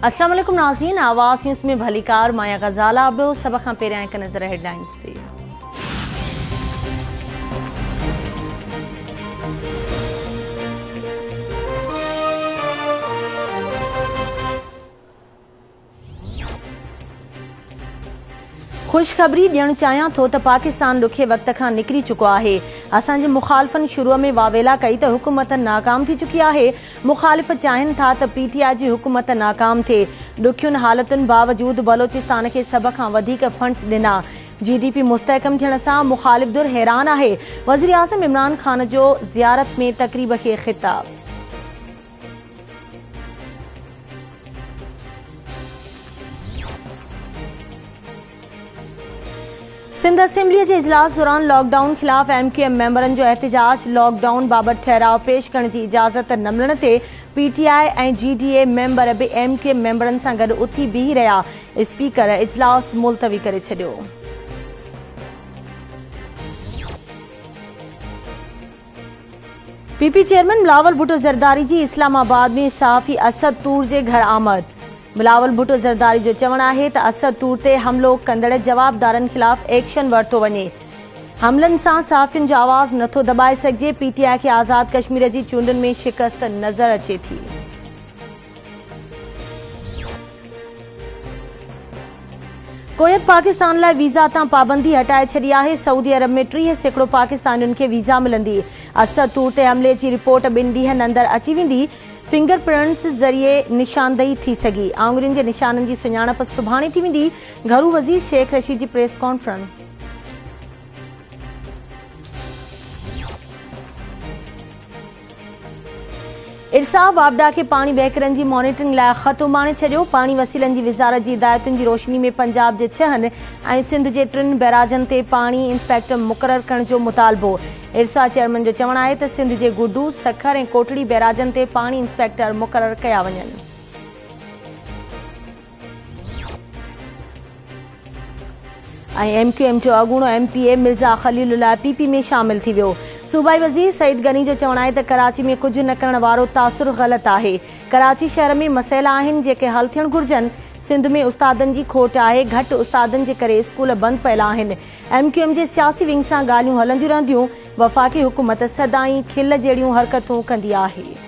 अस्सलाम वालेकुम नाज़रीन, आवाज़ न्यूज़ में भलीकार माया गजाला। अब सब खां पहिरियां हिकु नज़र हेडलाइंस ते। खुशखबरी ॾियणु चाहियां थो त पाकिस्तान ॾुखे वक़्त खां निकिरी चुको आहे। असांजे मुखालिफ़नि शुरूअ में वावेला कई त हुकूमत नाकाम थी चुकी आहे। मुखालिफ़ चाहिनि था त PTI जी हुकूमत नाकाम थिए। ॾुखियुनि हालतुनि बावजूदि बलोचिस्तान खे सभ खां वधीक फंड्स ॾिना। GDP मुस्तहकम थियण सां मुखालिफ़ धुर हैरान आहे। वज़ीर आज़म इमरान ख़ान जो ज़ियारत में तक़रीब खे ख़िताब। सिंध असेंबली के इजलास दौरान लॉकडाउन खिलाफ MQM मेंबरन जो एहतजाज। लॉकडाउन बाबत ठहराव पेश करण की इजाजत न मिलण ते PTI ऐं GDA मेंबर भी MQM मेंबरन सां गॾु उथी बीही रहिया। स्पीकर इजलास मुलतवी करे छॾियो। PP चेयरमैन बिलावल भुट्टो ज़रदारी जी इस्लामाबाद में सहाफ़ी असद तूर जे घर आमद। बिलावल भुट्टो ज़रदारी जो चवणु आहे त असद तूर ते हमलो कंदड़ जवाबदारनि खिलाफ़ एक्शन वरितो वञे। हमलनि सां सहाफ़ियुनि जो आवाज़ नथो दॿाए सघिजे। PTI खे आज़ाद कश्मीर जी चूंडुनि में शिकस्त नज़र अचे थी। कुवैत पाकिस्तान लाइ वीज़ा तां पाबंदी हटाए छॾी आहे। सऊदी अरब में 30% पाकिस्तानियुनि खे वीज़ा मिलंदी। असद तूर ते हमले जी रिपोर्ट 2 ॾींहनि अंदरि अची वेंदी। फिंगरप्रिंट्स ज़रिए निशानदही थी सघी। आङुरियुनि जे निशाननि जी सुञाणप सुभाणे थी वेंदी। घरू वज़ीर शेख रशीद जी प्रेस कॉन्फ्रेंस। इरसा वापडा के पानी बहकरनि जी मॉनिटरिंग लाइ ख़त उमाणे छॾियो। पानी वसीलनि जी वज़ारत जी हिदायतुनि जी रोशनी में पंजाब जे 6 ऐं सिंध जे 3 बैराजनि ते पाणी इंस्पेक्टर मुक़रर करण जो मुतालबो। इरसा चेयरमैन जो चवणु आहे त सिंध जे गुडू, सखर ऐं कोटड़ी बैराजनि ते पाणी इंस्पेक्टर मुक़रर कया वञनि। MQM जो अॻूणो MPA मिर्ज़ा ख़लीलुल्लाह PP में शामिल थी वियो। सूबाई वज़ीर सईद गनी जो चवणु आहे त कराची में कुझु न करण वारो तासुर ग़लति आहे। कराची शहर में मसइला आहिनि जेके हल थियण घुर्जनि। सिंध में उस्तादनि जी खोट आहे। घटि उस्तादनि जे करे स्कूल बंदि पियल आहिनि। MQM जे सियासी विंग सां ॻाल्हियूं हलंदियूं रहंदियूं। वफ़ाक़ी हुकूमत सदाईं खिल जहिड़ियूं हरकतूं कंदी आहे।